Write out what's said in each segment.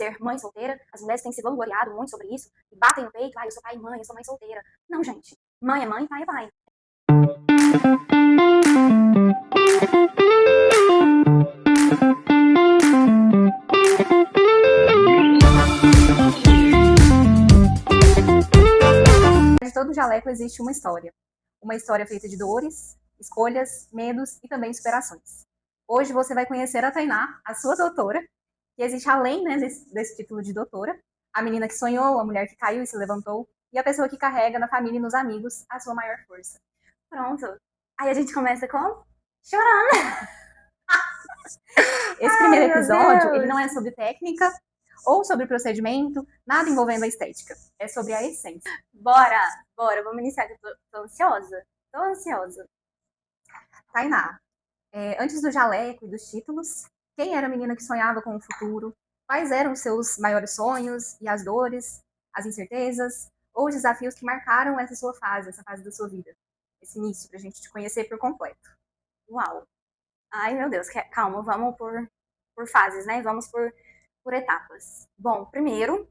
ser mãe solteira. As mulheres têm se vangloriado muito sobre isso, e batem no peito, eu sou pai e mãe, eu sou mãe solteira. Não, gente. Mãe é mãe, pai é pai. De todo jaleco existe uma história feita de dores, escolhas, medos e também superações. Hoje você vai conhecer a Tainá, a sua doutora, que existe além, né, desse título de doutora, a menina que sonhou, a mulher que caiu e se levantou, e a pessoa que carrega na família e nos amigos a sua maior força. Pronto. Aí a gente começa com chorando. Esse primeiro episódio, ele não é sobre técnica ou sobre procedimento, nada envolvendo a estética. É sobre a essência. Bora, vamos iniciar, que eu tô ansiosa. Tainá, antes do jaleco e dos títulos, quem era a menina que sonhava com o futuro? Quais eram os seus maiores sonhos e as dores, as incertezas ou os desafios que marcaram essa fase da sua vida? Esse início, pra gente te conhecer por completo. Uau! Ai, meu Deus, calma, vamos por fases, né? Vamos por etapas. Bom, primeiro,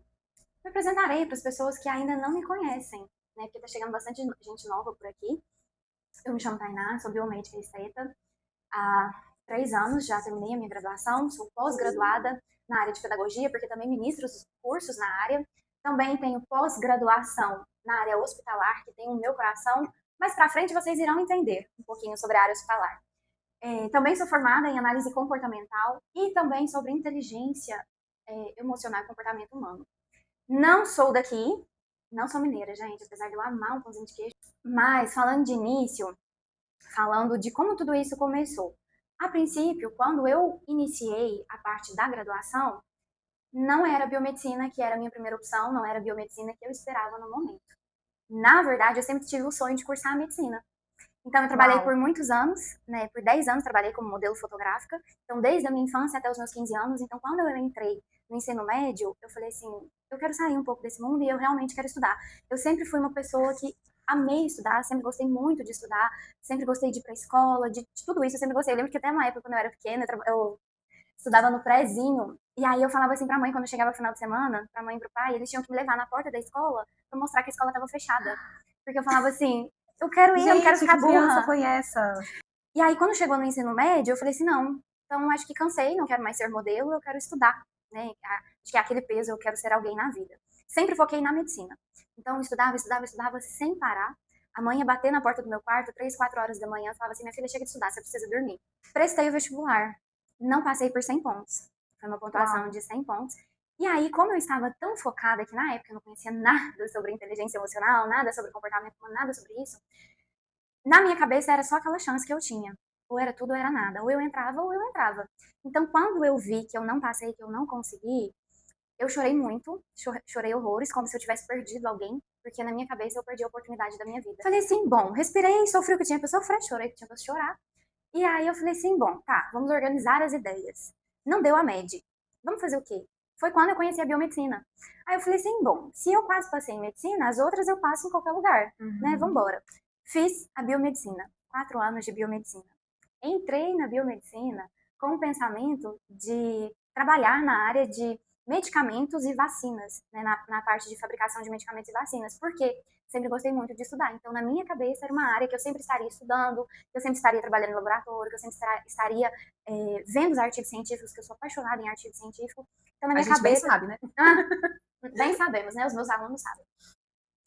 me apresentarei para as pessoas que ainda não me conhecem, né? Porque tá chegando bastante gente nova por aqui. Eu me chamo Tainá, sou biomédica e esteta. Há 3 anos já terminei a minha graduação, sou pós-graduada na área de pedagogia, porque também ministro os cursos na área. Também tenho pós-graduação na área hospitalar, que tem o meu coração. Mais pra frente vocês irão entender um pouquinho sobre a área hospitalar. Também sou formada em análise comportamental e também sobre inteligência emocional e comportamento humano. Não sou daqui, não sou mineira, gente, apesar de eu amar um pãozinho de queijo. Mas, falando de início, falando de como tudo isso começou. A princípio, quando eu iniciei a parte da graduação, não era biomedicina que era a minha primeira opção, não era biomedicina que eu esperava no momento. Na verdade, eu sempre tive o sonho de cursar a medicina. Então, eu trabalhei por muitos anos, né? Por 10 anos trabalhei como modelo fotográfica. Então, desde a minha infância até os meus 15 anos. Então, quando eu entrei no ensino médio, eu falei assim, eu quero sair um pouco desse mundo e eu realmente quero estudar. Eu sempre fui uma pessoa que amei estudar, sempre gostei muito de estudar, sempre gostei de ir pra escola, de tudo isso, eu sempre gostei. Eu lembro que até uma época, quando eu era pequena, eu estudava no prézinho, e aí eu falava assim pra mãe, quando chegava final de semana, pra mãe e pro pai, eles tinham que me levar na porta da escola pra mostrar que a escola estava fechada. Porque eu falava assim, eu quero ir, eu não quero ficar burra. Que criança foi essa? E aí, quando chegou no ensino médio, eu falei assim, não, então acho que cansei, não quero mais ser modelo, eu quero estudar, né? Acho que é aquele peso, eu quero ser alguém na vida. Sempre foquei na medicina. Então, eu estudava sem parar. A mãe ia bater na porta do meu quarto, 3, 4 horas da manhã, falava assim, minha filha, chega de estudar, você precisa dormir. Prestei o vestibular. Não passei por 100 pontos. Foi uma pontuação de 100 pontos. E aí, como eu estava tão focada que na época eu não conhecia nada sobre inteligência emocional, nada sobre comportamento humano, nada sobre isso, na minha cabeça era só aquela chance que eu tinha. Ou era tudo ou era nada. Ou eu entrava ou eu entrava. Então, quando eu vi que eu não passei, que eu não consegui, eu chorei muito, chorei horrores, como se eu tivesse perdido alguém, porque na minha cabeça eu perdi a oportunidade da minha vida. Falei assim, bom, respirei, sofri o que tinha pra sofrer, chorei o que tinha pra chorar. E aí eu falei assim, bom, tá, vamos organizar as ideias. Não deu a MED. Vamos fazer o quê? Foi quando eu conheci a biomedicina. Aí eu falei assim, bom, se eu quase passei em medicina, as outras eu passo em qualquer lugar, né? Vambora. Fiz a biomedicina, 4 anos de biomedicina. Entrei na biomedicina com o pensamento de trabalhar na área de medicamentos e vacinas, né, na parte de fabricação de medicamentos e vacinas, porque sempre gostei muito de estudar. Então, na minha cabeça, era uma área que eu sempre estaria estudando, que eu sempre estaria trabalhando no laboratório, que eu sempre estaria vendo os artigos científicos, que eu sou apaixonada em artigo científico. Então, na minha cabeça... bem sabe, né? Bem sabemos, né? Os meus alunos sabem.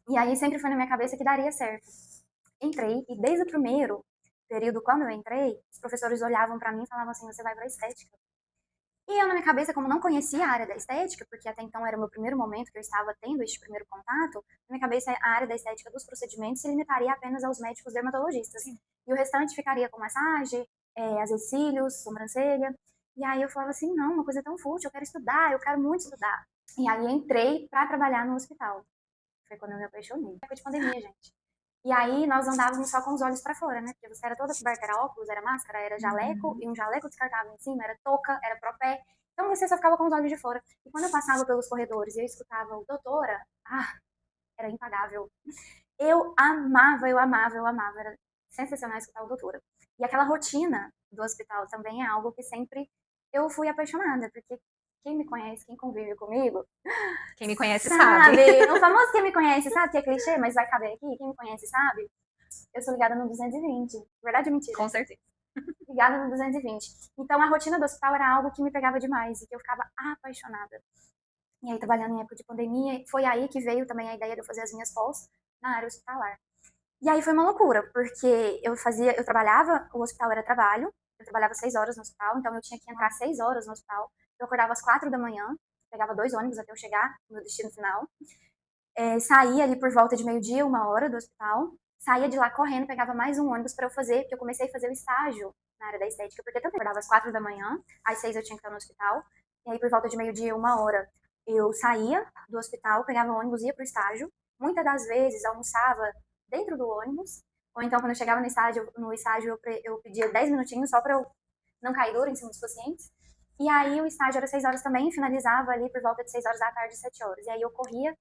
E aí, sempre foi na minha cabeça que daria certo. Entrei, e desde o primeiro período, quando eu entrei, os professores olhavam pra mim e falavam assim, você vai pra estética. E eu, na minha cabeça, como não conhecia a área da estética, porque até então era o meu primeiro momento que eu estava tendo este primeiro contato, na minha cabeça a área da estética dos procedimentos se limitaria apenas aos médicos dermatologistas. Sim. E o restante ficaria com massagem, às vezes cílios, sobrancelha. E aí eu falava assim, não, uma coisa tão fútil, eu quero estudar, eu quero muito estudar. E aí entrei pra trabalhar no hospital. Foi quando eu me apaixonei. Foi de pandemia, gente. E aí nós andávamos só com os olhos pra fora, né? Porque você era toda coberta, era óculos, era máscara, era jaleco, e um jaleco descartável em cima, era touca, era propé. Então você só ficava com os olhos de fora. E quando eu passava pelos corredores e eu escutava o doutora, era impagável. Eu amava. Era sensacional escutar o doutora. E aquela rotina do hospital também é algo que sempre eu fui apaixonada, porque quem me conhece, quem convive comigo, quem me conhece sabe. O famoso quem me conhece sabe, que é clichê, mas vai caber aqui, quem me conhece sabe, eu sou ligada no 220. Verdade ou mentira? Com certeza. Ligada no 220. Então a rotina do hospital era algo que me pegava demais e que eu ficava apaixonada. E aí, trabalhando em época de pandemia, foi aí que veio também a ideia de eu fazer as minhas pós na área hospitalar. E aí foi uma loucura, porque eu trabalhava, o hospital era trabalho, eu trabalhava 6 horas no hospital, então eu tinha que entrar 6 horas no hospital. Eu acordava às 4 da manhã, pegava 2 ônibus até eu chegar no meu destino final. Saía ali por volta de meio-dia, 1 hora do hospital, saía de lá correndo, pegava mais um ônibus para eu fazer, porque eu comecei a fazer o estágio na área da estética, porque eu também acordava às 4 da manhã, às 6 eu tinha que estar no hospital, e aí por volta de meio-dia, 1 hora, eu saía do hospital, pegava o ônibus, ia pro estágio, muitas das vezes almoçava dentro do ônibus, ou então quando eu chegava no estágio eu pedia 10 minutinhos só para eu não cair duro em cima dos pacientes, e aí o estágio era 6 horas também, finalizava ali por volta de 6 horas da tarde, 7 horas, e aí eu corria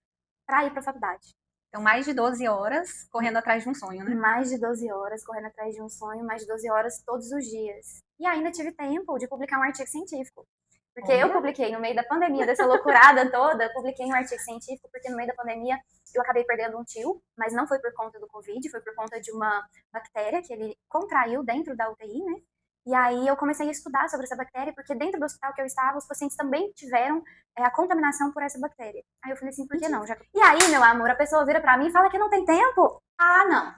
para ir para a faculdade. Então, mais de 12 horas correndo atrás de um sonho, né? Mais de 12 horas correndo atrás de um sonho, mais de 12 horas todos os dias. E ainda tive tempo de publicar um artigo científico. Porque eu publiquei no meio da pandemia, dessa loucurada toda, publiquei um artigo científico, porque no meio da pandemia eu acabei perdendo um tio, mas não foi por conta do Covid, foi por conta de uma bactéria que ele contraiu dentro da UTI, né? E aí eu comecei a estudar sobre essa bactéria, porque dentro do hospital que eu estava, os pacientes também tiveram a contaminação por essa bactéria. Aí eu falei assim, por que não? E aí, meu amor, a pessoa vira pra mim e fala que não tem tempo. Ah, não.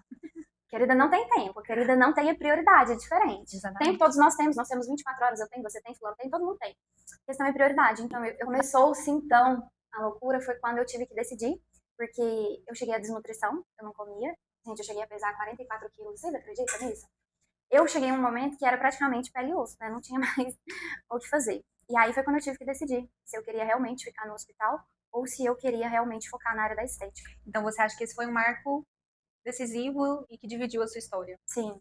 Querida, não tem tempo. Querida, não tem prioridade, é diferente. Exatamente. Tempo todos nós temos 24 horas, eu tenho, você tem, fulano tem, todo mundo tem. A questão é prioridade. Então, começou-se, então, a loucura foi quando eu tive que decidir, porque eu cheguei à desnutrição, eu não comia. Gente, eu cheguei a pesar 44 quilos, vocês acreditam nisso? Eu cheguei em um momento que era praticamente pele e osso, né? Não tinha mais o que fazer. E aí foi quando eu tive que decidir se eu queria realmente ficar no hospital ou se eu queria realmente focar na área da estética. Então, você acha que esse foi um marco decisivo e que dividiu a sua história? Sim.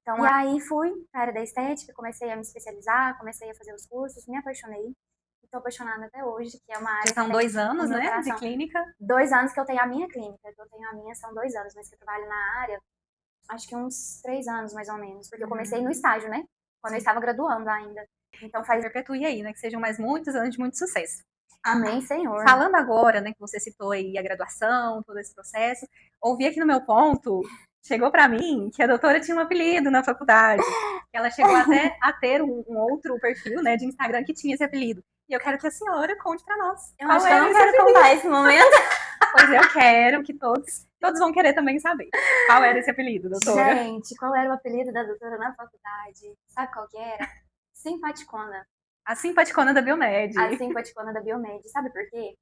Então, e aí fui para a área da estética, comecei a me especializar, comecei a fazer os cursos, me apaixonei. Estou apaixonada até hoje, que é uma área. Já são 2 anos, né, de clínica? 2 anos que eu tenho a minha clínica, que eu tenho a minha são 2 anos, mas que eu trabalho na área, acho que uns 3 anos mais ou menos, porque eu comecei no estágio, né? Quando eu estava graduando ainda. Então faz. Perpetue aí, né? Que sejam mais muitos anos de muito sucesso. Amém, Senhor. Falando agora, né, que você citou aí a graduação, todo esse processo, ouvi aqui no meu ponto, chegou para mim que a doutora tinha um apelido na faculdade. Ela chegou até a ter um outro perfil, né, de Instagram que tinha esse apelido. E eu quero que a senhora conte para nós. Eu acho que eu não quero contar esse momento. Pois eu quero que todos vão querer também saber. Qual era esse apelido, doutora? Gente, qual era o apelido da doutora na faculdade? Sabe qual que era? Simpaticona. A simpaticona da Biomed. A simpaticona da Biomed. Sabe por quê?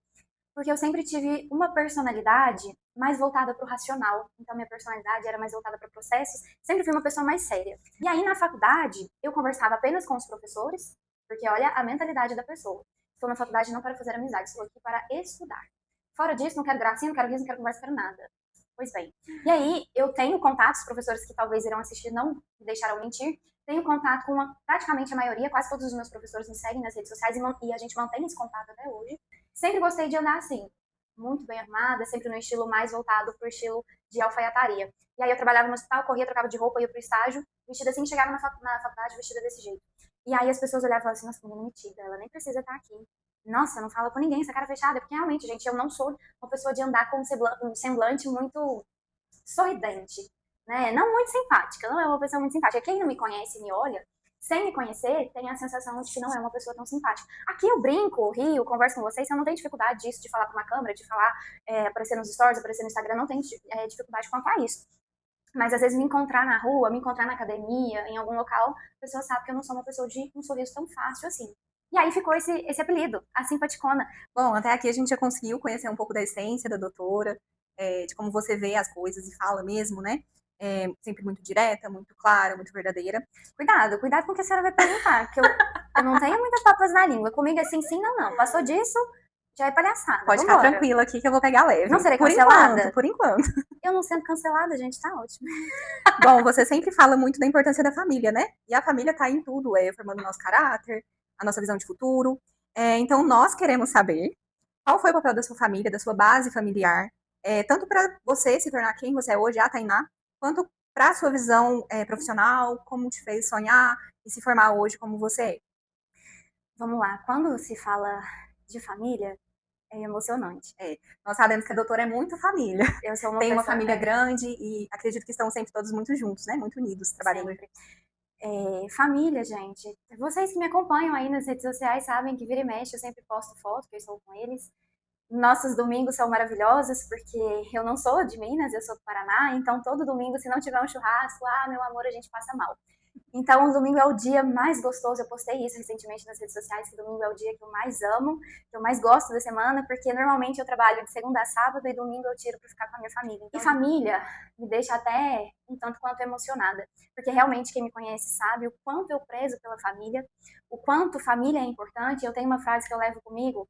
Porque eu sempre tive uma personalidade mais voltada para o racional. Então, minha personalidade era mais voltada para processos. Sempre fui uma pessoa mais séria. E aí, na faculdade, eu conversava apenas com os professores, porque olha a mentalidade da pessoa. Estou na faculdade não para fazer amizade, estou aqui para estudar. Fora disso, não quero gracinha, não quero riso, não quero conversa, não quero nada. Pois bem. E aí, eu tenho contatos, professores que talvez irão assistir não me deixaram mentir, tenho contato com praticamente a maioria, quase todos os meus professores me seguem nas redes sociais e a gente mantém esse contato até hoje. Sempre gostei de andar assim, muito bem armada, sempre no estilo mais voltado pro estilo de alfaiataria. E aí eu trabalhava no hospital, corria, trocava de roupa, ia pro estágio, vestida assim, chegava na faculdade vestida desse jeito. E aí as pessoas olhavam e falavam assim, nossa, menina metida, ela nem precisa estar aqui. Nossa, não fala com ninguém, essa cara fechada, porque realmente, gente, eu não sou uma pessoa de andar com um semblante muito sorridente, né? Não muito simpática, não é uma pessoa muito simpática. Quem não me conhece e me olha, sem me conhecer, tem a sensação de que não é uma pessoa tão simpática. Aqui eu brinco, rio, converso com vocês, eu não tenho dificuldade disso, de falar para uma câmera, de falar, aparecer nos stories, aparecer no Instagram, não tenho dificuldade quanto a isso. Mas às vezes me encontrar na rua, me encontrar na academia, em algum local, a pessoa sabe que eu não sou uma pessoa de um sorriso tão fácil assim. E aí ficou esse apelido, a simpaticona. Bom, até aqui a gente já conseguiu conhecer um pouco da essência da doutora, de como você vê as coisas e fala mesmo, né? Sempre muito direta, muito clara, muito verdadeira. Cuidado com o que a senhora vai perguntar, que eu não tenho muitas papas na língua. Comigo é sim, sim, não, não. Passou disso, já é palhaçada. Pode ficar tranquila aqui que eu vou pegar leve. Não serei cancelada? Por enquanto. Eu não sendo cancelada, gente, tá ótimo. Bom, você sempre fala muito da importância da família, né? E a família tá em tudo, formando o nosso caráter, a nossa visão de futuro. Então, nós queremos saber qual foi o papel da sua família, da sua base familiar, tanto para você se tornar quem você é hoje, a Tainá, quanto para a sua visão profissional, como te fez sonhar e se formar hoje como você é. Vamos lá, quando se fala de família, é emocionante. Nós sabemos que a doutora é muito família. Eu sou uma Tem uma pessoa, família grande e acredito que estão sempre todos muito juntos, né? Muito unidos, trabalhando. sempre. Família, gente. Vocês que me acompanham aí nas redes sociais sabem que vira e mexe eu sempre posto foto, que eu estou com eles. Nossos domingos são maravilhosos, porque eu não sou de Minas, eu sou do Paraná, então todo domingo, se não tiver um churrasco, meu amor, a gente passa mal. Então, o domingo é o dia mais gostoso. Eu postei isso recentemente nas redes sociais, que domingo é o dia que eu mais amo, que eu mais gosto da semana, porque normalmente eu trabalho de segunda a sábado e domingo eu tiro para ficar com a minha família. Então, e família me deixa até um tanto quanto emocionada, porque realmente quem me conhece sabe o quanto eu prezo pela família, o quanto família é importante. Eu tenho uma frase que eu levo comigo,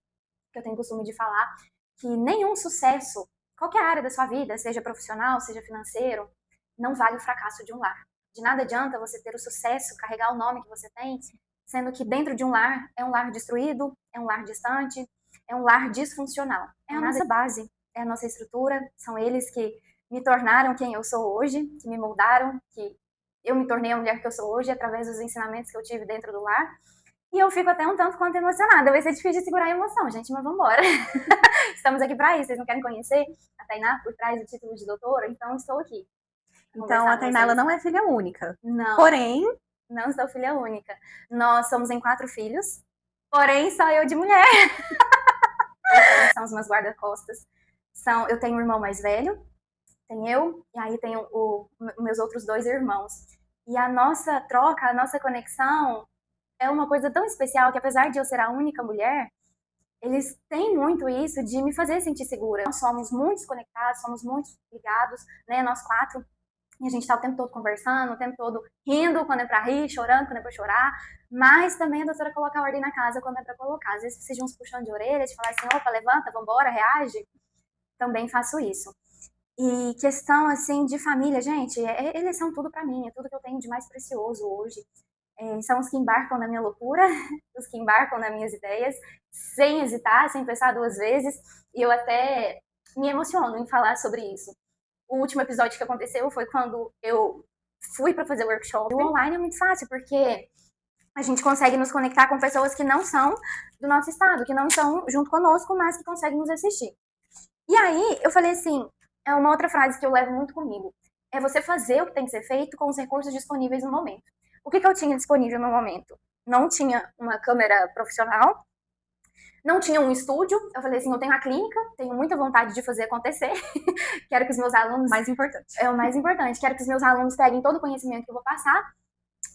que eu tenho costume de falar, que nenhum sucesso, qualquer área da sua vida, seja profissional, seja financeiro, não vale o fracasso de um lar. De nada adianta você ter o sucesso, carregar o nome que você tem, sendo que dentro de um lar é um lar destruído, é um lar distante, é um lar disfuncional. É a nossa base, é a nossa estrutura, são eles que me tornaram quem eu sou hoje, que me moldaram, que eu me tornei a mulher que eu sou hoje através dos ensinamentos que eu tive dentro do lar. E eu fico até um tanto quanto emocionada. Vai ser difícil de segurar a emoção, gente, mas vamos embora. Estamos aqui para isso. Vocês não querem conhecer a Tainá por trás do título de doutora? Então, estou aqui. Então, a Tainá, ela não é filha única. Não. Porém, não sou filha única. Nós somos em 4 filhos, porém só eu de mulher. São os meus guarda-costas. Eu tenho um irmão mais velho, tem eu, e aí tenho meus outros 2 irmãos. E a nossa troca, a nossa conexão é uma coisa tão especial que, apesar de eu ser a única mulher, eles têm muito isso de me fazer sentir segura. Nós somos muito conectados, somos muito ligados, né? Nós 4. E a gente tá o tempo todo conversando, o tempo todo rindo quando é pra rir, chorando quando é pra chorar. Mas também a doutora coloca a ordem na casa quando é pra colocar. Às vezes precisa de uns puxão de orelha, de falar assim, opa, levanta, vambora, reage. Também faço isso. E questão, assim, de família, gente, eles são tudo pra mim, é tudo que eu tenho de mais precioso hoje. São os que embarcam na minha loucura, os que embarcam nas minhas ideias, sem hesitar, sem pensar 2 vezes. E eu até me emociono em falar sobre isso. O último episódio que aconteceu foi quando eu fui para fazer workshop. O online é muito fácil, porque a gente consegue nos conectar com pessoas que não são do nosso estado, que não estão junto conosco, mas que conseguem nos assistir. E aí, eu falei assim, é uma outra frase que eu levo muito comigo. É você fazer o que tem que ser feito com os recursos disponíveis no momento. O que eu tinha disponível no momento? Não tinha uma câmera profissional, não tinha um estúdio. Eu falei assim, eu tenho a clínica, tenho muita vontade de fazer acontecer. Quero que os meus alunos... mais importante. É o mais importante. Quero que os meus alunos peguem todo o conhecimento que eu vou passar.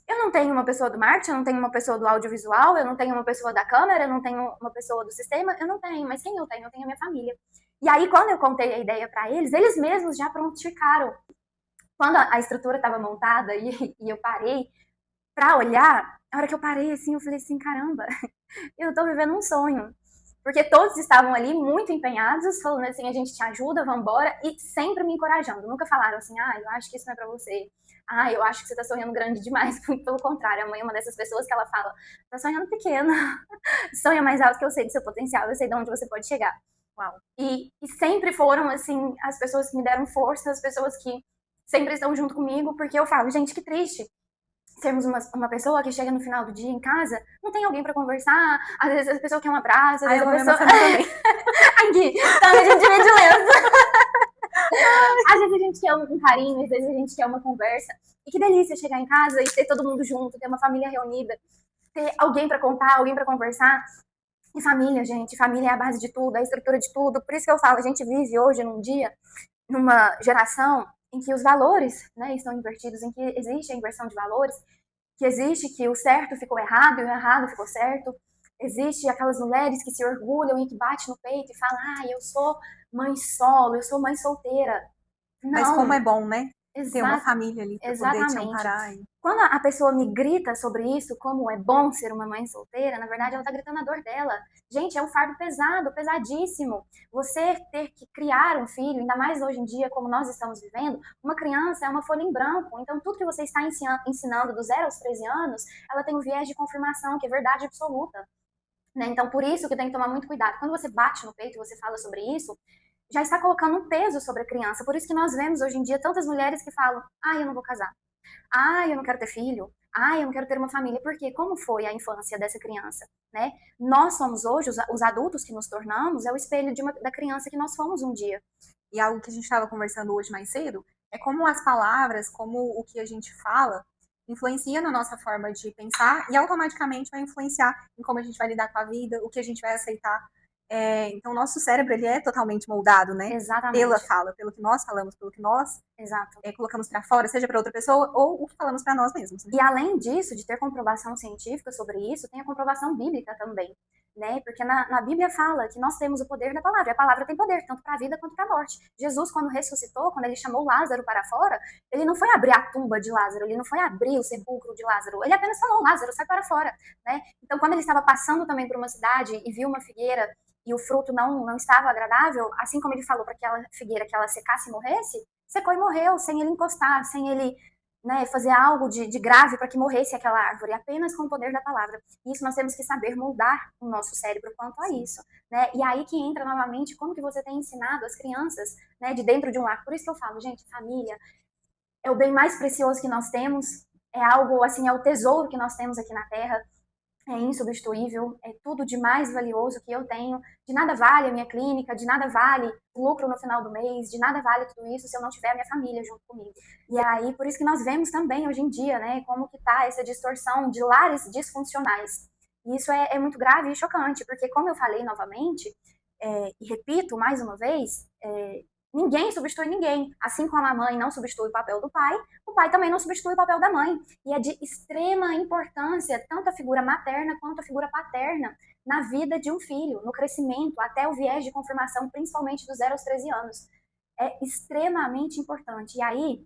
Eu não tenho uma pessoa do marketing, eu não tenho uma pessoa do audiovisual, eu não tenho uma pessoa da câmera, eu não tenho uma pessoa do sistema, eu não tenho. Mas quem eu tenho? Eu tenho a minha família. E aí, quando eu contei a ideia para eles mesmos já prontificaram. Quando a estrutura estava montada e eu parei para olhar, a hora que eu parei, assim, eu falei assim, caramba, eu tô vivendo um sonho. Porque todos estavam ali muito empenhados, falando assim, a gente te ajuda, vambora, e sempre me encorajando. Nunca falaram assim, eu acho que isso não é pra você. Eu acho que você tá sonhando grande demais. Muito pelo contrário, a mãe é uma dessas pessoas que ela fala, tá sonhando pequena, sonha mais alto que eu sei do seu potencial, eu sei de onde você pode chegar. Uau. E sempre foram, assim, as pessoas que me deram força, as pessoas que sempre estão junto comigo, porque eu falo, gente, que triste sermos uma pessoa que chega no final do dia em casa, não tem alguém pra conversar, às vezes a pessoa quer um abraço, às vezes a pessoa... Aqui, então a gente divide o lenço. Às vezes a gente quer um carinho, às vezes a gente quer uma conversa. E que delícia chegar em casa e ter todo mundo junto, ter uma família reunida, ter alguém pra contar, alguém pra conversar. E família, gente, família é a base de tudo, é a estrutura de tudo. Por isso que eu falo, a gente vive hoje num dia, numa geração em que os valores, né, estão invertidos, em que existe a inversão de valores, que existe que o certo ficou errado e o errado ficou certo. Existe aquelas mulheres que se orgulham e que batem no peito e falam, eu sou mãe solo, eu sou mãe solteira. Não. Mas como é bom, né? Ter uma família ali pra poder te amparar. Quando a pessoa me grita sobre isso, como é bom ser uma mãe solteira, na verdade ela tá gritando a dor dela. Gente, é um fardo pesado, pesadíssimo. Você ter que criar um filho, ainda mais hoje em dia, como nós estamos vivendo, uma criança é uma folha em branco. Então tudo que você está ensinando do 0 aos 13 anos, ela tem um viés de confirmação, que é verdade absoluta. Né? Então por isso que tem que tomar muito cuidado. Quando você bate no peito e você fala sobre isso, já está colocando um peso sobre a criança. Por isso que nós vemos hoje em dia tantas mulheres que falam, eu não vou casar. Eu não quero ter filho. Ah, eu não quero ter uma família. Por quê? Como foi a infância dessa criança, né? Nós somos hoje, os adultos que nos tornamos, é o espelho da criança que nós fomos um dia. E algo que a gente estava conversando hoje mais cedo é como as palavras, como o que a gente fala, influencia na nossa forma de pensar e automaticamente vai influenciar em como a gente vai lidar com a vida, o que a gente vai aceitar. Então, o nosso cérebro ele é totalmente moldado, né? Pela Exatamente. fala, pelo que nós falamos, pelo que nós Exato. colocamos para fora, seja para outra pessoa ou o que falamos para nós mesmos. Né? E além disso, de ter comprovação científica sobre isso, tem a comprovação bíblica também, né? Porque na Bíblia fala que nós temos o poder da palavra, e a palavra tem poder, tanto para a vida quanto para a morte. Jesus, quando ressuscitou, quando ele chamou Lázaro para fora, ele não foi abrir a tumba de Lázaro, ele não foi abrir o sepulcro de Lázaro, ele apenas falou, Lázaro, sai para fora, né? Então, quando ele estava passando também por uma cidade e viu uma figueira e o fruto não estava agradável, assim como ele falou para aquela figueira que ela secasse e morresse, secou e morreu, sem ele encostar, sem ele, né, fazer algo de grave para que morresse aquela árvore, apenas com o poder da palavra. Isso nós temos que saber moldar o nosso cérebro quanto a isso, né? E aí que entra novamente como que você tem ensinado as crianças, né, de dentro de um lar. Por isso que eu falo, gente, família é o bem mais precioso que nós temos, é algo assim, é o tesouro que nós temos aqui na Terra. É insubstituível, é tudo de mais valioso que eu tenho. De nada vale a minha clínica, de nada vale o lucro no final do mês, de nada vale tudo isso se eu não tiver a minha família junto comigo. E aí, por isso que nós vemos também hoje em dia, né, como que tá essa distorção de lares disfuncionais. E isso é muito grave e chocante, porque como eu falei novamente, e repito mais uma vez, ninguém substitui ninguém. Assim como a mãe não substitui o papel do pai, o pai também não substitui o papel da mãe. E é de extrema importância tanto a figura materna quanto a figura paterna na vida de um filho, no crescimento, até o viés de confirmação, principalmente dos 0 aos 13 anos. É extremamente importante. E aí,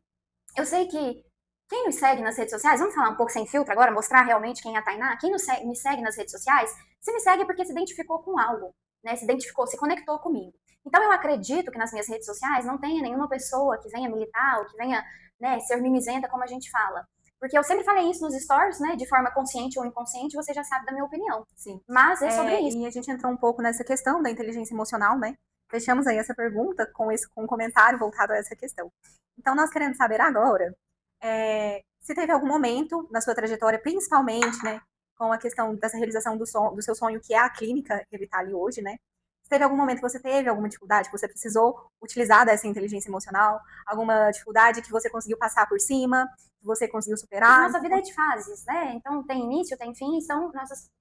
eu sei que quem nos segue nas redes sociais, vamos falar um pouco sem filtro agora, mostrar realmente quem é a Tainá? Quem me segue nas redes sociais, se me segue porque se identificou com algo, né? Se identificou, se conectou comigo. Então eu acredito que nas minhas redes sociais não tenha nenhuma pessoa que venha militar ou que venha, né, ser mimizenta, como a gente fala. Porque eu sempre falei isso nos stories, né, de forma consciente ou inconsciente, você já sabe da minha opinião. Sim. Mas é sobre isso. E a gente entrou um pouco nessa questão da inteligência emocional, né? Fechamos aí essa pergunta com um comentário voltado a essa questão. Então, nós queremos saber agora se teve algum momento na sua trajetória, principalmente, né, com a questão dessa realização do seu sonho, que é a clínica Revitali hoje, né? Se teve algum momento que você teve alguma dificuldade, que você precisou utilizar dessa inteligência emocional, alguma dificuldade que você conseguiu passar por cima, que você conseguiu superar? Nossa vida é de fases, né? Então tem início, tem fim, então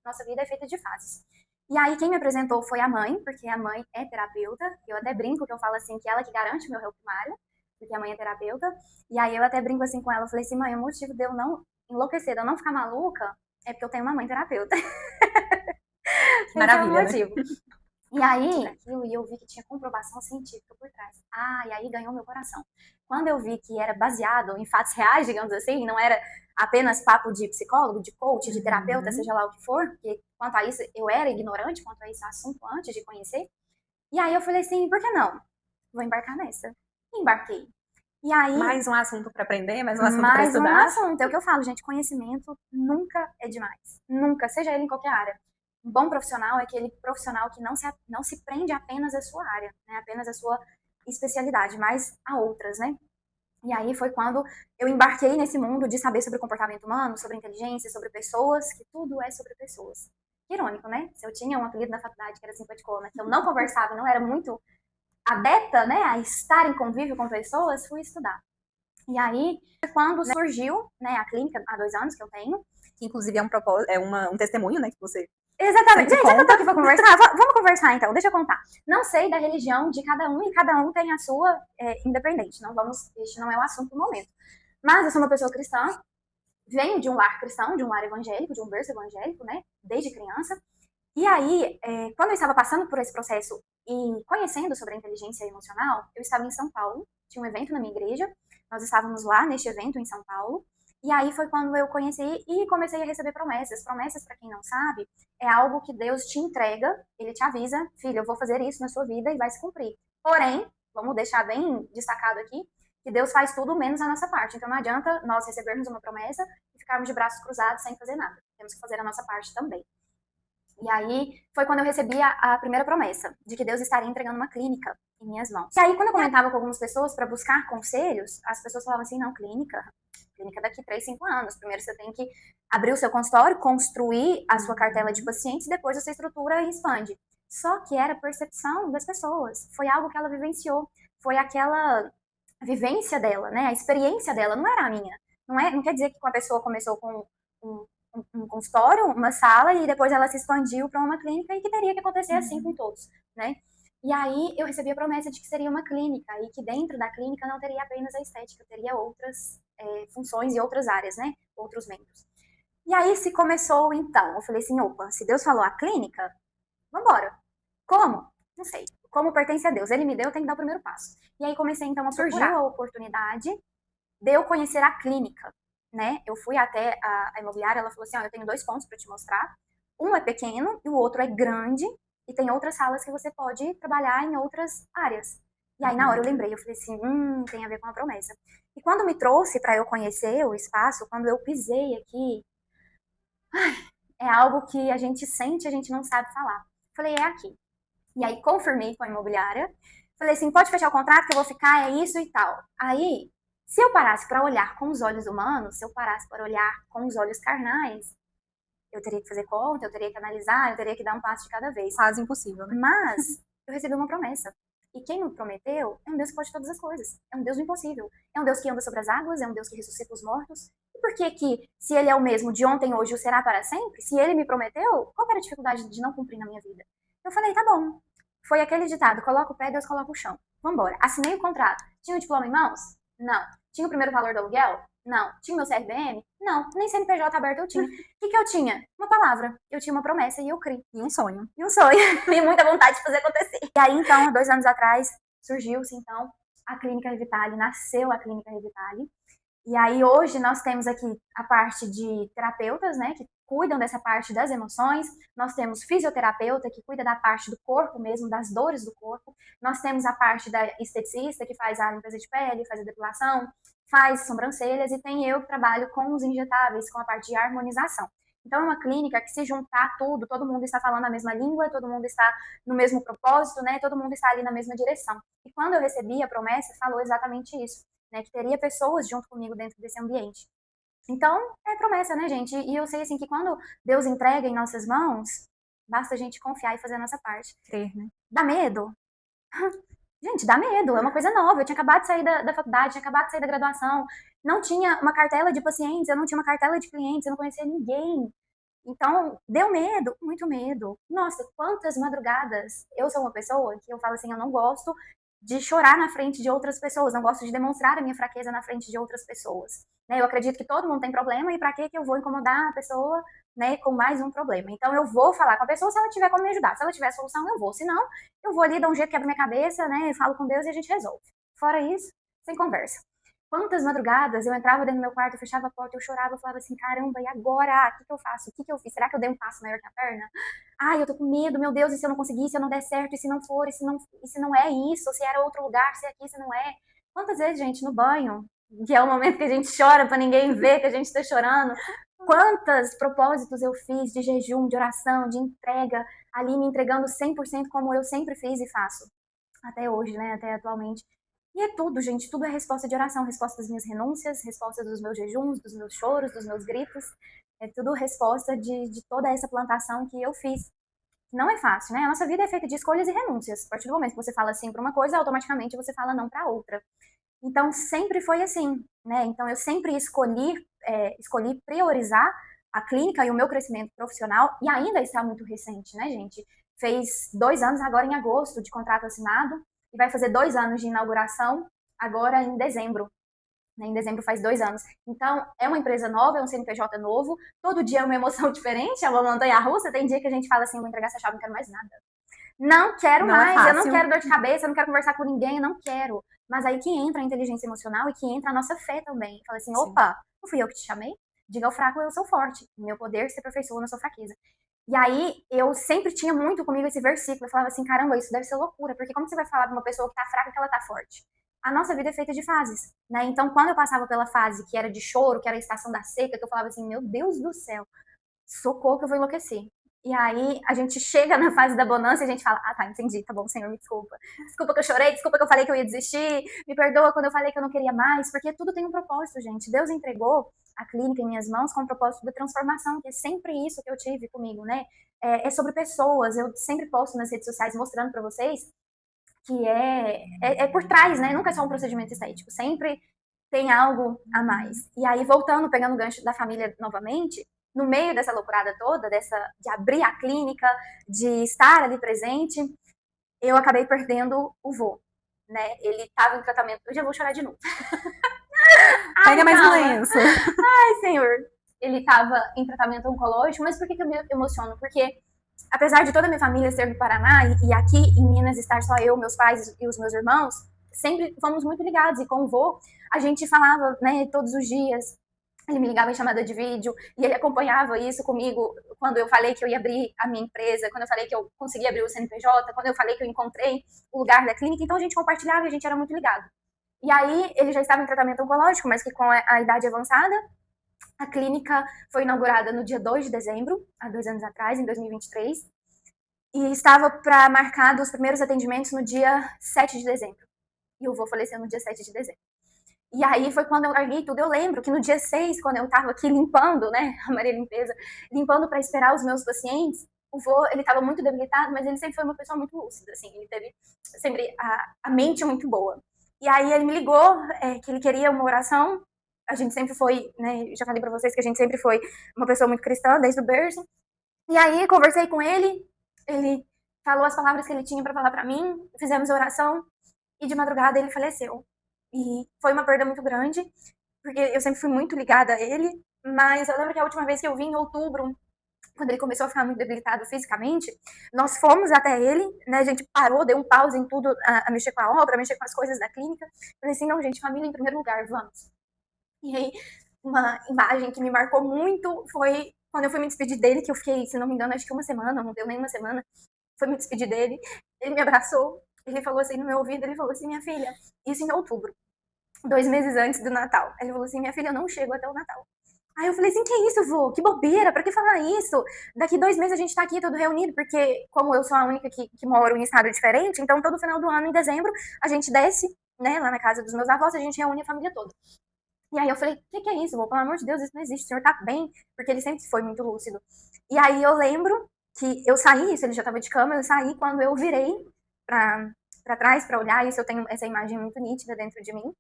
nossa vida é feita de fases. E aí quem me apresentou foi a mãe, porque a mãe é terapeuta. Eu até brinco que eu falo assim, que ela que garante o meu réu primário, porque a mãe é terapeuta. E aí eu até brinco assim com ela, eu falei assim, mãe, o motivo de eu não enlouquecer, de eu não ficar maluca, é porque eu tenho uma mãe terapeuta. Que maravilha, esse é o motivo. Né? E aí, eu vi que tinha comprovação científica por trás. E aí ganhou meu coração. Quando eu vi que era baseado em fatos reais, digamos assim, não era apenas papo de psicólogo, de coach, de terapeuta, seja lá o que for, porque quanto a isso eu era ignorante, quanto a esse assunto antes de conhecer. E aí eu falei assim, por que não? Vou embarcar nessa. E embarquei. E aí, mais um assunto para aprender, mais um assunto para estudar. Mais um assunto. É o que eu falo, gente, conhecimento nunca é demais. Nunca, seja ele em qualquer área. Um bom profissional é aquele profissional que não se prende apenas à sua área, né? Apenas à sua especialidade, mas a outras, né? E aí foi quando eu embarquei nesse mundo de saber sobre comportamento humano, sobre inteligência, sobre pessoas, que tudo é sobre pessoas. Irônico, né? Se eu tinha um apelido na faculdade que era simpaticona, que eu não conversava, não era muito adepta, né, a estar em convívio com pessoas, fui estudar. E aí, quando surgiu, né, a clínica, há 2 anos que eu tenho. Que inclusive um testemunho, né, que você... Exatamente. Gente, já que eu tô aqui pra conversar, vamos conversar então, deixa eu contar. Não sei da religião de cada um e cada um tem a sua independente. Este não é o assunto do momento. Mas eu sou uma pessoa cristã, venho de um lar cristão, de um lar evangélico, de um berço evangélico, né, desde criança. E aí, quando eu estava passando por esse processo e conhecendo sobre a inteligência emocional, eu estava em São Paulo, tinha um evento na minha igreja, nós estávamos lá neste evento em São Paulo, e aí foi quando eu conheci e comecei a receber promessas. Promessas, para quem não sabe, é algo que Deus te entrega, ele te avisa, filho, eu vou fazer isso na sua vida e vai se cumprir. Porém, vamos deixar bem destacado aqui, que Deus faz tudo menos a nossa parte. Então não adianta nós recebermos uma promessa e ficarmos de braços cruzados sem fazer nada. Temos que fazer a nossa parte também. E aí foi quando eu recebi a primeira promessa de que Deus estaria entregando uma clínica em minhas mãos. E aí quando eu comentava com algumas pessoas para buscar conselhos, as pessoas falavam assim, não, clínica clínica daqui 3, 5 anos. Primeiro você tem que abrir o seu consultório, construir a sua cartela de pacientes, depois você estrutura e expande. Só que era a percepção das pessoas, foi algo que ela vivenciou, foi aquela vivência dela, né? A experiência dela, não era a minha. Não quer dizer que a pessoa começou com um consultório, uma sala, e depois ela se expandiu para uma clínica e que teria que acontecer assim com todos, né? E aí eu recebi a promessa de que seria uma clínica e que dentro da clínica não teria apenas a estética, teria outras funções e outras áreas, né? Outros membros. E aí se começou então, eu falei assim, opa, se Deus falou a clínica, vambora. Como? Não sei. Como pertence a Deus, Ele me deu, eu tenho que dar o primeiro passo. E aí comecei então a procurar. Surgiu a oportunidade de eu conhecer a clínica, né? Eu fui até a imobiliária, ela falou assim, eu tenho 2 pontos para te mostrar. Um é pequeno e o outro é grande, e tem outras salas que você pode trabalhar em outras áreas. E aí, na hora, eu lembrei, eu falei assim, tem a ver com a promessa. E quando me trouxe para eu conhecer o espaço, quando eu pisei aqui, é algo que a gente sente, a gente não sabe falar. Falei, é aqui. E aí, confirmei com a imobiliária. Falei assim, pode fechar o contrato que eu vou ficar, é isso e tal. Aí, se eu parasse para olhar com os olhos humanos, se eu parasse para olhar com os olhos carnais, eu teria que fazer conta, eu teria que analisar, eu teria que dar um passo de cada vez. Quase impossível, né? Mas eu recebi uma promessa. E quem me prometeu é um Deus que pode todas as coisas. É um Deus do impossível. É um Deus que anda sobre as águas, é um Deus que ressuscita os mortos. E por que se Ele é o mesmo de ontem, hoje, o será para sempre? Se Ele me prometeu, qual era a dificuldade de não cumprir na minha vida? Eu falei, tá bom. Foi aquele ditado, coloca o pé, Deus coloca o chão. Vambora. Assinei o contrato. Tinha o diploma em mãos? Não. Tinha o primeiro valor do aluguel? Não. Tinha o meu CRBM? Não. Nem CNPJ aberto eu tinha. O que eu tinha? Uma palavra. Eu tinha uma promessa e eu criei. E um sonho. E um sonho. E muita vontade de fazer acontecer. E aí, então, 2 anos atrás, surgiu-se, então, a Clínica Revitale. Nasceu a Clínica Revitale. E aí, hoje, nós temos aqui a parte de terapeutas, né, que cuidam dessa parte das emoções. Nós temos fisioterapeuta, que cuida da parte do corpo mesmo, das dores do corpo. Nós temos a parte da esteticista, que faz a limpeza de pele, faz a depilação, faz sobrancelhas. E tem eu que trabalho com os injetáveis, com a parte de harmonização. Então, é uma clínica que, se juntar tudo, todo mundo está falando a mesma língua, todo mundo está no mesmo propósito, né? Todo mundo está ali na mesma direção. E quando eu recebi a promessa, falou exatamente isso, né? Que teria pessoas junto comigo dentro desse ambiente. Então, é promessa, né, gente? E eu sei, assim, que quando Deus entrega em nossas mãos, basta a gente confiar e fazer a nossa parte. Crer, né? Dá medo? Gente, dá medo. É uma coisa nova. Eu tinha acabado de sair da faculdade, tinha acabado de sair da graduação. Não tinha uma cartela de pacientes, eu não tinha uma cartela de clientes, eu não conhecia ninguém. Então, deu medo, muito medo. Nossa, quantas madrugadas. Eu sou uma pessoa que eu falo assim, eu não gosto de chorar na frente de outras pessoas, não gosto de demonstrar a minha fraqueza na frente de outras pessoas. Né? Eu acredito que todo mundo tem problema, e para que eu vou incomodar a pessoa, né, com mais um problema? Então eu vou falar com a pessoa se ela tiver como me ajudar. Se ela tiver solução, eu vou. Se não, eu vou ali, dar um jeito, quebro minha cabeça, né, falo com Deus e a gente resolve. Fora isso, sem conversa. Quantas madrugadas eu entrava dentro do meu quarto, eu fechava a porta, eu chorava, eu falava assim, caramba, e agora? O que eu faço? O que eu fiz? Será que eu dei um passo maior que a perna? Ai, eu tô com medo, meu Deus, e se eu não conseguir, se eu não der certo, e se não for, e se não é isso, se era outro lugar, se é aqui, se não é. Quantas vezes, gente, no banho, que é o momento que a gente chora pra ninguém ver que a gente tá chorando, quantos propósitos eu fiz de jejum, de oração, de entrega, ali me entregando 100% como eu sempre fiz e faço. Até hoje, né, até atualmente. E é tudo, gente, tudo é resposta de oração, resposta das minhas renúncias, resposta dos meus jejuns, dos meus choros, dos meus gritos. É tudo resposta de toda essa plantação que eu fiz. Não é fácil, né? A nossa vida é feita de escolhas e renúncias. A partir do momento que você fala sim para uma coisa, automaticamente você fala não para outra. Então, sempre foi assim, né? Então, eu sempre escolhi priorizar a clínica e o meu crescimento profissional, e ainda está muito recente, né, gente? Fez 2 anos agora em agosto de contrato assinado, e vai fazer 2 anos de inauguração agora em dezembro. Em dezembro faz 2 anos. Então, é uma empresa nova, é um CNPJ novo, todo dia é uma emoção diferente, é uma montanha-russa. Tem dia que a gente fala assim, eu vou entregar essa chave, não quero mais nada. Não quero mais, eu não quero dor de cabeça, eu não quero conversar com ninguém, eu não quero. Mas aí que entra a inteligência emocional e que entra a nossa fé também. Fala assim, opa, não fui eu que te chamei? Diga ao fraco, eu sou forte. Meu poder se aperfeiçoa na sua fraqueza. E aí, eu sempre tinha muito comigo esse versículo. Eu falava assim, caramba, isso deve ser loucura. Porque como você vai falar pra uma pessoa que tá fraca que ela tá forte? A nossa vida é feita de fases, né? Então, quando eu passava pela fase que era de choro, que era a estação da seca, que eu falava assim, meu Deus do céu, socorro que eu vou enlouquecer. E aí a gente chega na fase da bonança e a gente fala, ah tá, entendi, tá bom, Senhor, me desculpa. Desculpa que eu chorei, desculpa que eu falei que eu ia desistir, me perdoa quando eu falei que eu não queria mais, porque tudo tem um propósito, gente. Deus entregou a clínica em minhas mãos com o propósito da transformação, que é sempre isso que eu tive comigo, né? É sobre pessoas, eu sempre posto nas redes sociais mostrando pra vocês que é por trás, né? Nunca é só um procedimento estético, sempre tem algo a mais. E aí, voltando, pegando o gancho da família novamente, no meio dessa loucurada toda, de abrir a clínica, de estar ali presente, eu acabei perdendo o vô, né? Ele estava em tratamento. Eu já vou chorar de novo. Pega mais um lenço. Ai, Senhor. Ele estava em tratamento oncológico, mas por que eu me emociono? Porque, apesar de toda a minha família ser do Paraná e aqui em Minas estar só eu, meus pais e os meus irmãos, sempre fomos muito ligados. E com o vô, a gente falava, né, todos os dias. Ele me ligava em chamada de vídeo e ele acompanhava isso comigo quando eu falei que eu ia abrir a minha empresa, quando eu falei que eu consegui abrir o CNPJ, quando eu falei que eu encontrei o lugar da clínica. Então a gente compartilhava e a gente era muito ligado. E aí ele já estava em tratamento oncológico, mas que com a idade avançada, a clínica foi inaugurada no dia 2 de dezembro, há 2 anos atrás, em 2023, e estava para marcar os primeiros atendimentos no dia 7 de dezembro. E o vô faleceu no dia 7 de dezembro. E aí foi quando eu larguei tudo. Eu lembro que no dia 6, quando eu tava aqui limpando, né, a Maria Limpeza, limpando para esperar os meus pacientes, o vô, ele tava muito debilitado, mas ele sempre foi uma pessoa muito lúcida, assim, ele teve sempre a mente muito boa. E aí ele me ligou, que ele queria uma oração. A gente sempre foi, né, já falei para vocês que a gente sempre foi uma pessoa muito cristã, desde o berço. E aí conversei com ele falou as palavras que ele tinha para falar para mim, fizemos a oração, e de madrugada ele faleceu. E foi uma perda muito grande, porque eu sempre fui muito ligada a ele, mas eu lembro que a última vez que eu vim, em outubro, quando ele começou a ficar muito debilitado fisicamente, nós fomos até ele, né, a gente parou, deu um pause em tudo, a mexer com a obra, a mexer com as coisas da clínica. Falei assim, não, gente, família em primeiro lugar, vamos. E aí, uma imagem que me marcou muito foi quando eu fui me despedir dele, que eu fiquei, se não me engano, acho que uma semana, não deu nem uma semana, foi me despedir dele, ele me abraçou, ele falou assim no meu ouvido, ele falou assim, minha filha, isso em outubro, 2 meses antes do Natal. Ele falou assim, minha filha, eu não chego até o Natal. Aí eu falei assim, que isso, vô? Que bobeira, pra que falar isso? Daqui 2 meses a gente tá aqui todo reunido, porque como eu sou a única que moro em estado diferente, então todo final do ano, em dezembro, a gente desce, né, lá na casa dos meus avós, a gente reúne a família toda. E aí eu falei, o que é isso, vô? Pelo amor de Deus, isso não existe, o senhor tá bem? Porque ele sempre foi muito lúcido. E aí eu lembro que eu saí, isso ele já tava de cama, eu saí quando eu virei pra trás, pra olhar, isso eu tenho essa imagem muito nítida dentro de mim.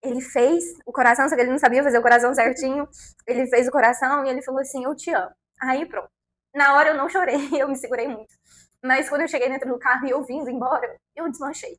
Ele fez o coração, só que ele não sabia fazer o coração certinho. Ele fez o coração e ele falou assim, eu te amo. Aí pronto. Na hora eu não chorei, eu me segurei muito. Mas quando eu cheguei dentro do carro e eu vindo embora, eu desmanchei.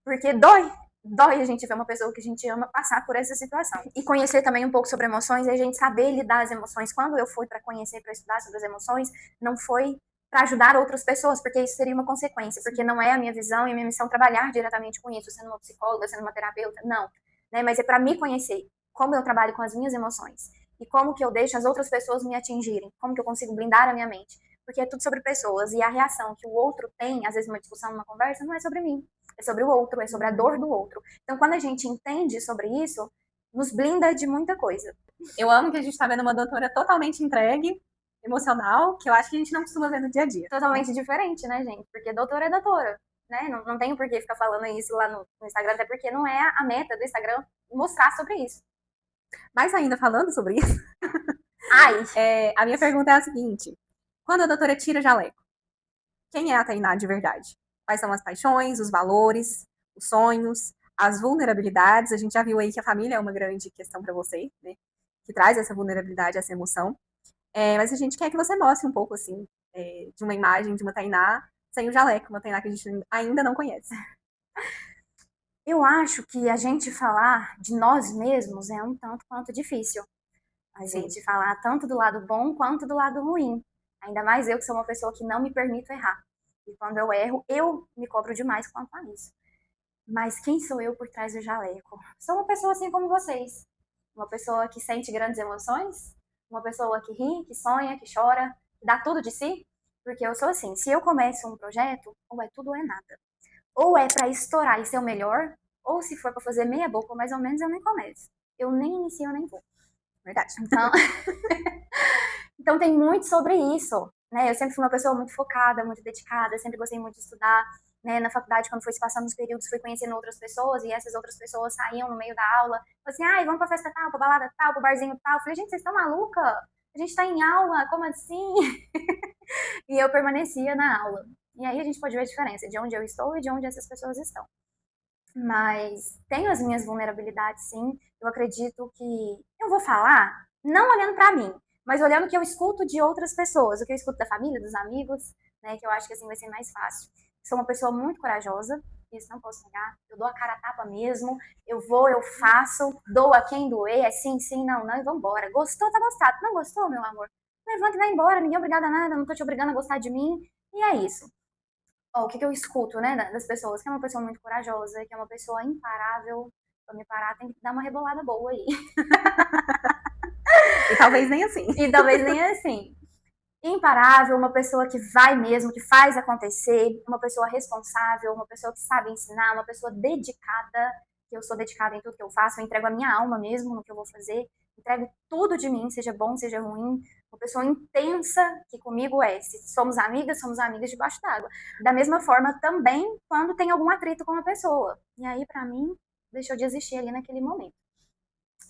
Porque dói a gente ver uma pessoa que a gente ama passar por essa situação. E conhecer também um pouco sobre emoções e a gente saber lidar as emoções. Quando eu fui para conhecer, para estudar sobre as emoções, não foi para ajudar outras pessoas, porque isso seria uma consequência, porque não é a minha visão e a minha missão trabalhar diretamente com isso, sendo uma psicóloga, sendo uma terapeuta, não. Né? Mas é para me conhecer como eu trabalho com as minhas emoções e como que eu deixo as outras pessoas me atingirem, como que eu consigo blindar a minha mente, porque é tudo sobre pessoas e a reação que o outro tem, às vezes uma discussão, uma conversa, não é sobre mim, é sobre o outro, é sobre a dor do outro. Então quando a gente entende sobre isso, nos blinda de muita coisa. Eu amo que a gente tá vendo uma doutora totalmente entregue, emocional, que eu acho que a gente não costuma ver no dia a dia. Totalmente diferente, né, gente? Porque doutora é doutora. Né? Não tenho por que ficar falando isso lá no Instagram, até porque não é a meta do Instagram mostrar sobre isso. Mas ainda falando sobre isso, Ai. A minha pergunta é a seguinte: quando a doutora tira jaleco, quem é a Tainá de verdade? Quais são as paixões, os valores, os sonhos, as vulnerabilidades? A gente já viu aí que a família é uma grande questão para você, né? Que traz essa vulnerabilidade, essa emoção. Mas a gente quer que você mostre um pouco, assim, de uma imagem de uma Tainá sem o jaleco, uma Tainá que a gente ainda não conhece. Eu acho que a gente falar de nós mesmos é um tanto quanto difícil. A gente falar tanto do lado bom quanto do lado ruim. Ainda mais eu que sou uma pessoa que não me permito errar. E quando eu erro, eu me cobro demais quanto a isso. Mas quem sou eu por trás do jaleco? Sou uma pessoa assim como vocês. Uma pessoa que sente grandes emoções, uma pessoa que ri, que sonha, que chora, que dá tudo de si. Porque eu sou assim, se eu começo um projeto, ou é tudo ou é nada. Ou é para estourar e ser o melhor, ou se for para fazer meia boca, mais ou menos, eu nem começo. Eu nem inicio, eu nem vou. Verdade. Então, então tem muito sobre isso. né? Eu sempre fui uma pessoa muito focada, muito dedicada, sempre gostei muito de estudar, né? Na faculdade, quando foi se passando os períodos, fui conhecendo outras pessoas, e essas outras pessoas saíam no meio da aula, falavam assim, ai, vamos pra festa tal, pra balada tal, pro barzinho tal. Eu falei, gente, vocês estão maluca? A gente tá em aula, como assim? E eu permanecia na aula. E aí a gente pode ver a diferença de onde eu estou e de onde essas pessoas estão. Mas tenho as minhas vulnerabilidades, sim. Eu acredito que eu vou falar, não olhando pra mim, mas olhando o que eu escuto de outras pessoas, o que eu escuto da família, dos amigos, né, que eu acho que assim vai ser mais fácil. Sou uma pessoa muito corajosa, isso não posso negar. Eu dou a cara a tapa mesmo, eu vou, eu faço, dou a quem doer, é sim, sim, não, não, e vambora. Gostou, tá gostado. Não gostou, meu amor? Levanta e vai embora, ninguém é obrigado a nada, não tô te obrigando a gostar de mim. E é isso. Ó, o que eu escuto, né, das pessoas, que é uma pessoa muito corajosa, que é uma pessoa imparável. Pra me parar, tem que dar uma rebolada boa aí. E talvez nem assim. E talvez nem assim. Imparável, uma pessoa que vai mesmo, que faz acontecer, uma pessoa responsável, uma pessoa que sabe ensinar, uma pessoa dedicada, que eu sou dedicada em tudo que eu faço, eu entrego a minha alma mesmo no que eu vou fazer, entrego tudo de mim, seja bom, seja ruim, uma pessoa intensa, que comigo é, se somos amigas debaixo d'água. Da mesma forma também quando tem algum atrito com uma pessoa. E aí, pra mim, deixou de existir ali naquele momento.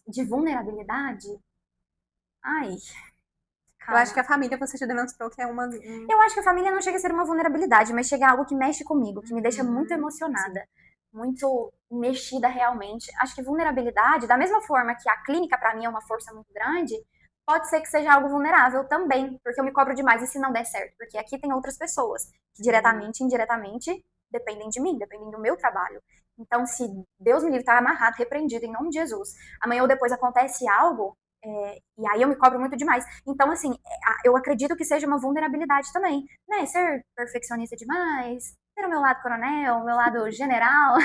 De vulnerabilidade, ai, Eu acho que a família você já demonstrou que é uma. Eu acho que a família não chega a ser uma vulnerabilidade, mas chega a algo que mexe comigo, que me deixa muito emocionada, muito mexida realmente. Acho que vulnerabilidade, da mesma forma que a clínica pra mim é uma força muito grande, pode ser que seja algo vulnerável também, porque eu me cobro demais e se não der certo, porque aqui tem outras pessoas que diretamente, indiretamente dependem de mim, dependem do meu trabalho. Então, se Deus me livre, tá amarrado, repreendido em nome de Jesus, amanhã ou depois acontece algo, e aí eu me cobro muito demais. Então, assim, eu acredito que seja uma vulnerabilidade também, né? Ser perfeccionista demais, ter o meu lado coronel, o meu lado general,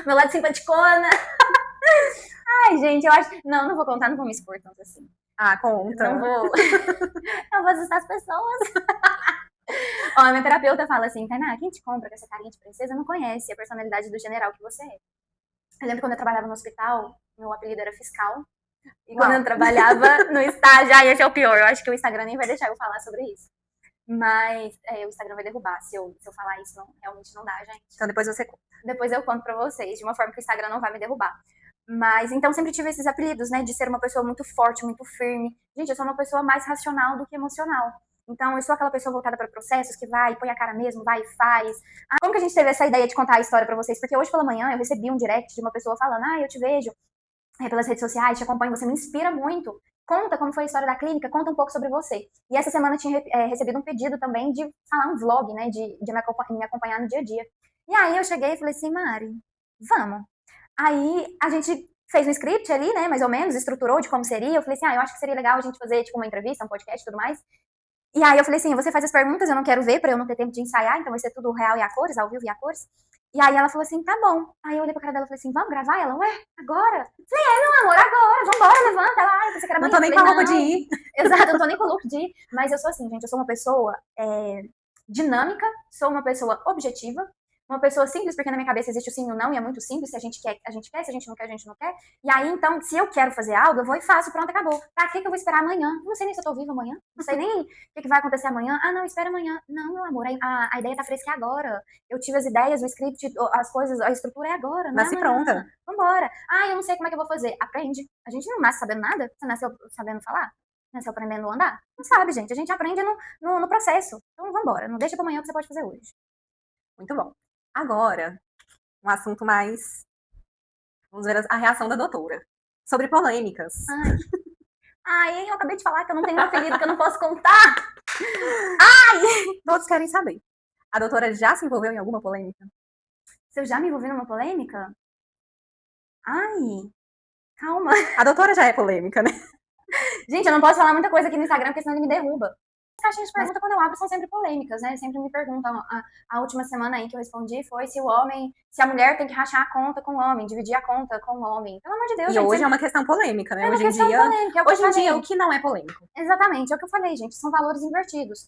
meu lado simpaticona. Ai, gente, eu acho. Não, não vou contar, não vou me expor tanto assim. Ah, conta. Não vou. Eu vou assustar as pessoas. Ó, a minha terapeuta fala assim, Tainá, quem te compra com essa carinha de princesa não conhece a personalidade do general que você é. Eu lembro quando eu trabalhava no hospital, meu apelido era fiscal. E quando eu trabalhava no estágio, esse é o pior, eu acho que o Instagram nem vai deixar eu falar sobre isso. Mas o Instagram vai derrubar se eu falar isso, não, realmente não dá, gente. Então depois você conta. Depois eu conto pra vocês, de uma forma que o Instagram não vai me derrubar. Mas então sempre tive esses apelidos, né, de ser uma pessoa muito forte, muito firme. Gente, eu sou uma pessoa mais racional do que emocional. Então eu sou aquela pessoa voltada para processos que vai, põe a cara mesmo, vai e faz. Como que a gente teve essa ideia de contar a história pra vocês? Porque hoje pela manhã eu recebi um direct de uma pessoa falando, eu te vejo pelas redes sociais, te acompanho, você me inspira muito. Conta como foi a história da clínica, conta um pouco sobre você. E essa semana eu tinha recebido um pedido também de falar um vlog, né, de me acompanhar no dia a dia. E aí eu cheguei e falei assim, Mari, vamos. Aí a gente fez um script ali, né, mais ou menos, estruturou de como seria. Eu falei assim, eu acho que seria legal a gente fazer, tipo, uma entrevista, um podcast e tudo mais. E aí eu falei assim, você faz as perguntas, eu não quero ver, pra eu não ter tempo de ensaiar, então vai ser tudo real e a cores, ao vivo e a cores. E aí ela falou assim, tá bom. Aí eu olhei pra cara dela e falei assim, vamos gravar? Ela, ué, agora? Eu falei, meu amor, agora, vambora, levanta. Ela, você quer amanhã? Não tô nem com a roupa de ir. Exato, eu não tô nem com o look de ir. Mas eu sou assim, gente, eu sou uma pessoa dinâmica, sou uma pessoa objetiva, uma pessoa simples, porque na minha cabeça existe o sim e o não, e é muito simples, se a gente quer, a gente quer, se a gente não quer, a gente não quer. E aí, então, se eu quero fazer algo, eu vou e faço, pronto, acabou. Pra que eu vou esperar amanhã? Não sei nem se eu tô viva amanhã, não sei nem o que vai acontecer amanhã. Não, espera amanhã. Não, meu amor, a ideia tá fresca agora. Eu tive as ideias, o script, as coisas, a estrutura é agora. Nasce pronta. Vambora. Eu não sei como é que eu vou fazer. Aprende. A gente não nasce sabendo nada. Você nasceu sabendo falar? Nasceu aprendendo a andar? Não sabe, gente. A gente aprende no processo. Então, vambora. Não deixa pra amanhã o que você pode fazer hoje. Muito bom. Agora, um assunto mais... Vamos ver a reação da doutora. Sobre polêmicas. Eu acabei de falar que eu não tenho um apelido que eu não posso contar. Todos querem saber. A doutora já se envolveu em alguma polêmica? Se eu já me envolvi numa polêmica? Calma. A doutora já é polêmica, né? Gente, eu não posso falar muita coisa aqui no Instagram, porque senão ele me derruba. As caixinhas de pergunta, quando eu abro, são sempre polêmicas, né? Sempre me perguntam. A última semana aí que eu respondi foi se a mulher tem que rachar a conta com o homem, dividir a conta com o homem. Pelo amor de Deus, E gente. hoje é uma questão polêmica, né? Hoje em dia, o que não é polêmico? Exatamente, é o que eu falei, gente. São valores invertidos.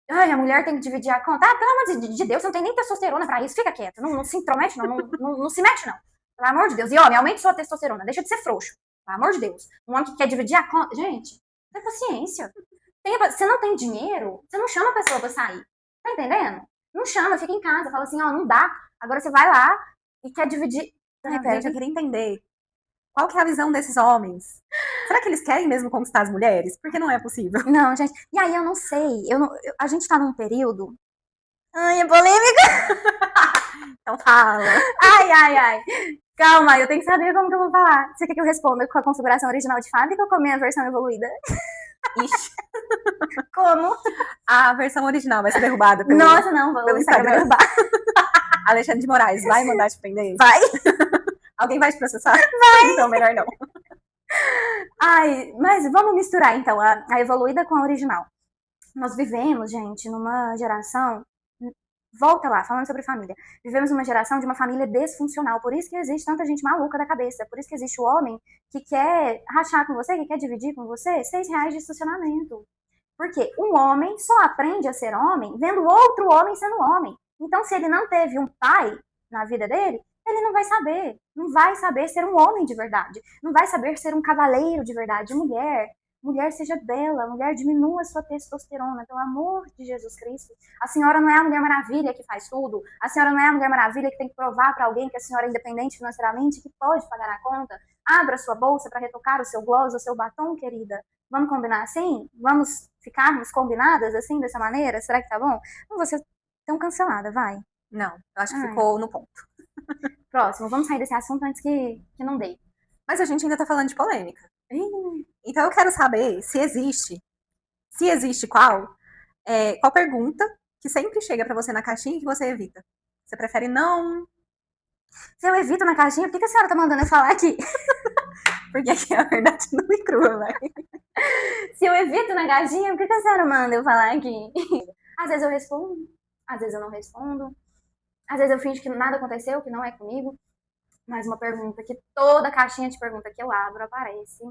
A mulher tem que dividir a conta. Pelo amor de Deus, você não tem nem testosterona pra isso. Fica quieta. Não se intromete, não se mete, não. Pelo amor de Deus. E, homem, aumente sua testosterona. Deixa de ser frouxo. Pelo amor de Deus. Um homem que quer dividir a conta. Gente, tem paciência. Se não tem dinheiro, você não chama a pessoa pra sair. Tá entendendo? Não chama, fica em casa. Fala assim, ó, não dá. Agora você vai lá e quer dividir. Ai, pera, eu queria entender. Qual que é a visão desses homens? Será que eles querem mesmo conquistar as mulheres? Porque não é possível. Não, gente. E aí eu não sei. A gente tá num período. Ai, é polêmica. Então fala. Ai. Calma, eu tenho que saber como que eu vou falar. Você quer que eu responda com a configuração original de fábrica ou com a minha versão evoluída? Ixi. Como? A versão original vai ser derrubada pelo, Nossa, não, vou pelo Instagram Instagram. vai derrubar. Alexandre de Moraes vai mandar te prender? Vai. Alguém vai te processar? Vai. Então, melhor não. Ai, mas vamos misturar então a evoluída com a original. Nós vivemos, gente, numa geração. Volta lá, falando sobre família. Vivemos numa geração de uma família desfuncional. Por isso que existe tanta gente maluca da cabeça. Por isso que existe o homem que quer rachar com você, que quer dividir com você R$6 de estacionamento. Porque um homem só aprende a ser homem vendo outro homem sendo homem. Então, se ele não teve um pai na vida dele, ele não vai saber. Não vai saber ser um homem de verdade. Não vai saber ser um cavaleiro de verdade. Mulher. Mulher, seja bela. Mulher, diminua sua testosterona. Pelo amor de Jesus Cristo. A senhora não é a Mulher Maravilha que faz tudo. A senhora não é a Mulher Maravilha que tem que provar para alguém que a senhora é independente financeiramente, que pode pagar a conta. Abra sua bolsa para retocar o seu gloss, o seu batom, querida. Vamos combinar assim? Vamos ficarmos combinadas assim, dessa maneira? Será que tá bom? Não vou ser tão cancelada, vai. Não, eu acho que ficou no ponto. Próximo, vamos sair desse assunto antes que não dê. Mas a gente ainda tá falando de polêmica. Então eu quero saber se existe qual pergunta que sempre chega pra você na caixinha que você evita. Você prefere não? Se eu evito na caixinha, por que a senhora tá mandando eu falar aqui? Porque aqui é a verdade nua e crua, vai. Se eu evito na caixinha, por que a senhora manda eu falar aqui? Às vezes eu respondo, às vezes eu não respondo. Às vezes eu finjo que nada aconteceu, que não é comigo. Mas uma pergunta que toda caixinha de pergunta que eu abro aparece.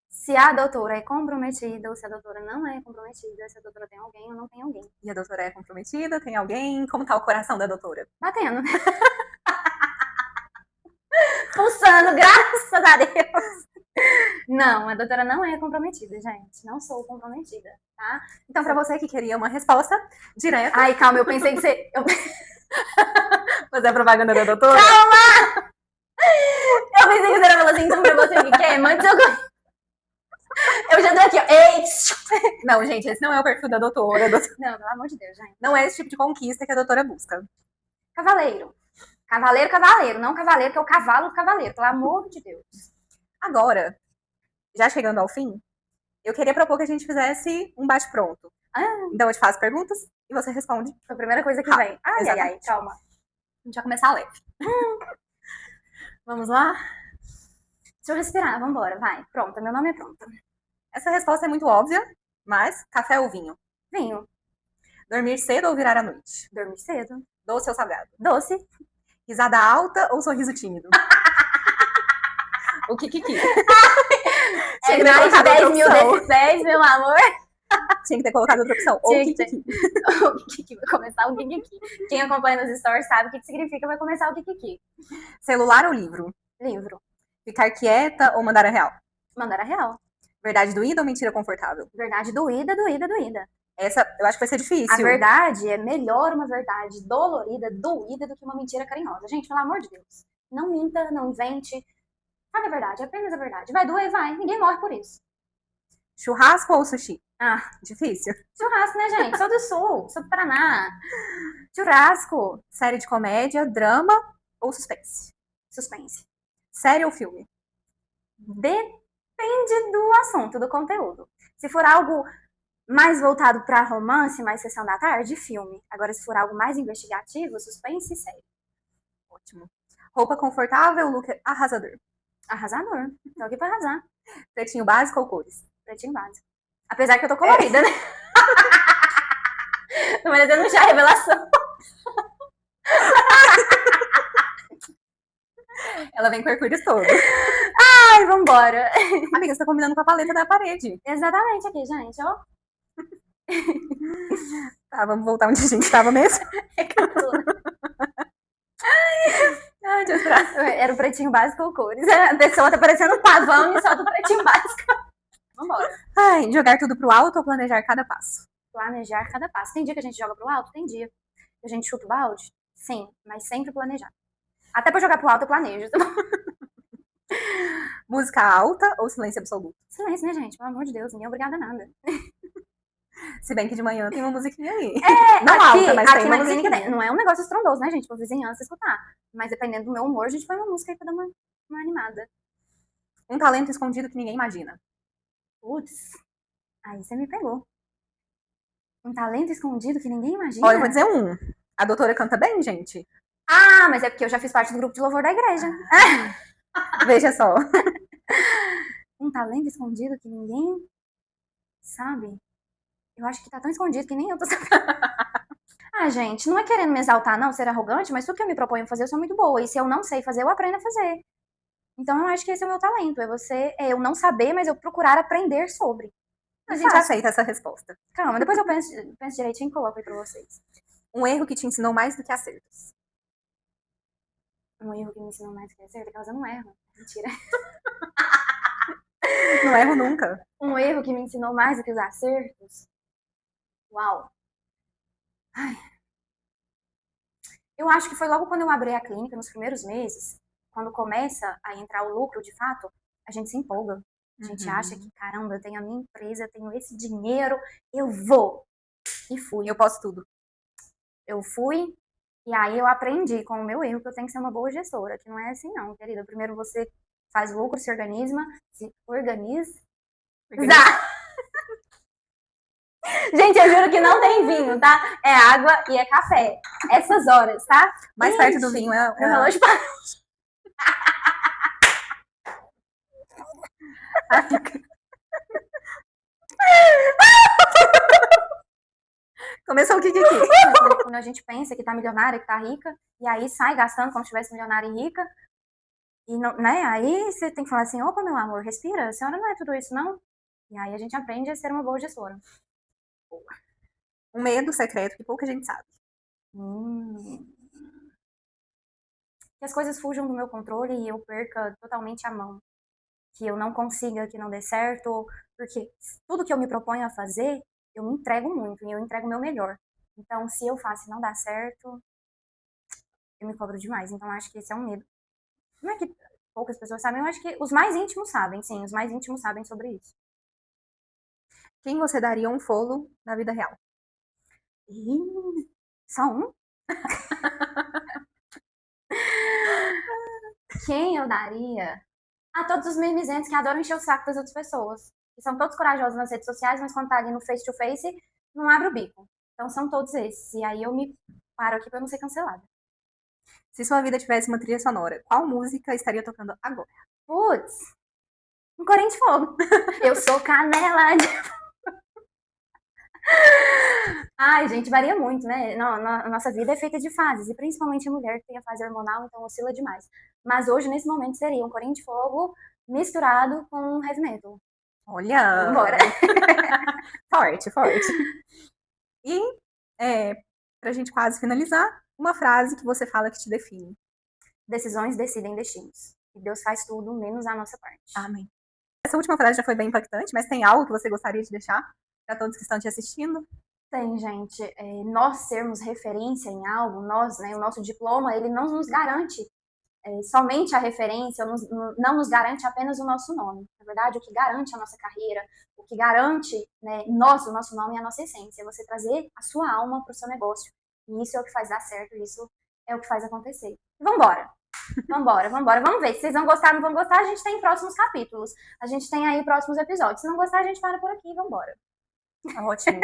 Se a doutora é comprometida ou se a doutora não é comprometida, se a doutora tem alguém ou não tem alguém. E a doutora é comprometida, tem alguém? Como tá o coração da doutora? Batendo. Pulsando, graças a Deus. Não, a doutora não é comprometida, gente. Não sou comprometida, tá? Então, pra você que queria uma resposta direta... Ai, calma, eu pensei que você... Fazer a propaganda da doutora? Calma! Eu pensei que você era falando assim, então pra você que quer, mande seu... Eu já dou aqui, ó. Ei! Não, gente, esse não é o perfil da doutora. Não, pelo amor de Deus, gente. Não é esse tipo de conquista que a doutora busca. Cavaleiro. Cavaleiro, não cavaleiro, que é o cavalo do cavaleiro, pelo amor de Deus. Agora, já chegando ao fim, eu queria propor que a gente fizesse um bate-pronto. Então eu te faço perguntas e você responde. Foi a primeira coisa que vem. Ai, calma. A gente vai começar leve. Vamos lá? Deixa eu respirar, vambora, vai. Pronta, meu nome é Pronta. Essa resposta é muito óbvia, mas café ou vinho? Vinho. Dormir cedo ou virar à noite? Dormir cedo. Doce ou salgado? Doce. Risada alta ou sorriso tímido? O kikiki. É mais de 10 mil decibéis, meu amor. Tinha que ter colocado outra opção. Ou kikiki. O kikiki, vai começar o kikiki. Quem acompanha nos stories sabe o que significa vai começar o kikiki. Celular ou livro? Livro. Ficar quieta ou mandar a real? Mandar a real. Verdade doída ou mentira confortável? Verdade doída. Essa eu acho que vai ser difícil. A verdade é melhor uma verdade dolorida, doída, do que uma mentira carinhosa. Gente, pelo amor de Deus. Não minta, não invente. Fale a verdade, apenas a verdade. Vai doer, vai. Ninguém morre por isso. Churrasco ou sushi? Difícil. Churrasco, né, gente? Sou do Sul, sou do Paraná. Churrasco. Série de comédia, drama ou suspense? Suspense. Série ou filme? Depende do assunto, do conteúdo. Se for algo mais voltado para romance, mais sessão da tarde, filme. Agora, se for algo mais investigativo, suspense e série. Ótimo. Roupa confortável, look arrasador? Arrasador. Tô aqui pra arrasar. Pretinho básico ou cores? Pretinho básico. Apesar que eu tô colorida, né? Tô merecendo um chá revelação. Ela vem com arco-íris todo. Ai, vambora. Amiga, você tá combinando com a paleta da parede. Exatamente aqui, gente, ó. Tá, vamos voltar onde a gente tava mesmo. Ai, deixa eu esperar. Era o pretinho básico ou cores. A pessoa tá parecendo um pavão e só do pretinho básico. Vambora. Ai, Jogar tudo pro alto ou planejar cada passo? Planejar cada passo. Tem dia que a gente joga pro alto? Tem dia que a gente chuta o balde? Sim, mas sempre planejar. Até pra jogar pro alto eu planejo. Música alta ou silêncio absoluto? Silêncio, né, gente? Pelo amor de Deus, ninguém é obrigada a nada. Se bem que de manhã tem uma musiquinha aí. Não aqui, alta, mas aqui tem na uma clínica musiquinha. Não é um negócio estrondoso, né, gente? Pra vizinhança escutar. Mas dependendo do meu humor, a gente põe uma música aí pra dar uma animada. Um talento escondido que ninguém imagina. Putz, aí você me pegou. Um talento escondido que ninguém imagina? Ó, eu vou dizer um. A doutora canta bem, gente. Ah, mas é porque eu já fiz parte do grupo de louvor da igreja. Veja só. Um talento escondido que ninguém sabe? Eu acho que tá tão escondido que nem eu tô sabendo. Ah, gente, não é querendo me exaltar, não, ser arrogante, mas tudo que eu me proponho fazer, eu sou muito boa. E se eu não sei fazer, eu aprendo a fazer. Então eu acho que esse é o meu talento. É eu não saber, mas eu procurar aprender sobre. A gente aceita essa resposta. Calma, depois eu penso direitinho e coloco aí pra vocês. Um erro que te ensinou mais do que acertos. Um erro que me ensinou mais do que acerto, aquelas eu não erro. Mentira. Não erro nunca. Um erro que me ensinou mais do que os acertos? Uau. Ai. Eu acho que foi logo quando eu abri a clínica, nos primeiros meses, quando começa a entrar o lucro de fato, a gente se empolga. A gente acha que, caramba, eu tenho a minha empresa, eu tenho esse dinheiro, eu vou. E fui. Eu posso tudo. Eu fui, e aí eu aprendi com o meu erro que eu tenho que ser uma boa gestora, que não é assim não, querida. Primeiro você faz lucro, se organiza. Gente, eu juro que não tem vinho, tá? É água e é café. Essas horas, tá? Mais perto do vinho é... O relógio parou. Começou o que? Quando a gente pensa que tá milionária, que tá rica, e aí sai gastando como se estivesse milionária e rica, e não, né? Aí você tem que falar assim, opa, meu amor, respira, a senhora não é tudo isso, não? E aí a gente aprende a ser uma boa gestora. Um medo secreto que pouca gente sabe. Que as coisas fujam do meu controle e eu perca totalmente a mão. Que eu não consiga, que não dê certo, porque tudo que eu me proponho a fazer, eu me entrego muito e eu entrego o meu melhor. Então, se eu faço e não dá certo, eu me cobro demais. Então, acho que esse é um medo. Não é que poucas pessoas sabem, eu acho que os mais íntimos sabem, sim, os mais íntimos sabem sobre isso. Quem você daria um follow na vida real? Só um? Quem eu daria? A todos os mimizentos que adoram encher o saco das outras pessoas. Que são todos corajosos nas redes sociais, mas quando tá ali no face to face, não abre o bico. Então são todos esses. E aí eu me paro aqui pra não ser cancelada. Se sua vida tivesse uma trilha sonora, qual música estaria tocando agora? Putz, um corinho de fogo. Eu sou canela de... Ai, gente, varia muito, né? A nossa vida é feita de fases, e principalmente a mulher que tem a fase hormonal, então oscila demais. Mas hoje, nesse momento, seria um corinho de fogo misturado com heavy metal. Olha! Bora! Forte. E, pra gente quase finalizar, uma frase que você fala que te define. Decisões decidem destinos. E Deus faz tudo, menos a nossa parte. Amém. Essa última frase já foi bem impactante, mas tem algo que você gostaria de deixar para todos que estão te assistindo? Tem, gente. Nós sermos referência em algo, nós, né, o nosso diploma, ele não nos garante somente a referência, não nos garante apenas o nosso nome. Na verdade, o que garante a nossa carreira, o que garante, né, o nosso nome e a nossa essência, é você trazer a sua alma para o seu negócio. E isso é o que faz dar certo, isso é o que faz acontecer. Vambora! Vamos ver. Se vocês vão gostar, não vão gostar, a gente tem próximos capítulos. A gente tem aí próximos episódios. Se não gostar, a gente para por aqui e vambora. Ótimo.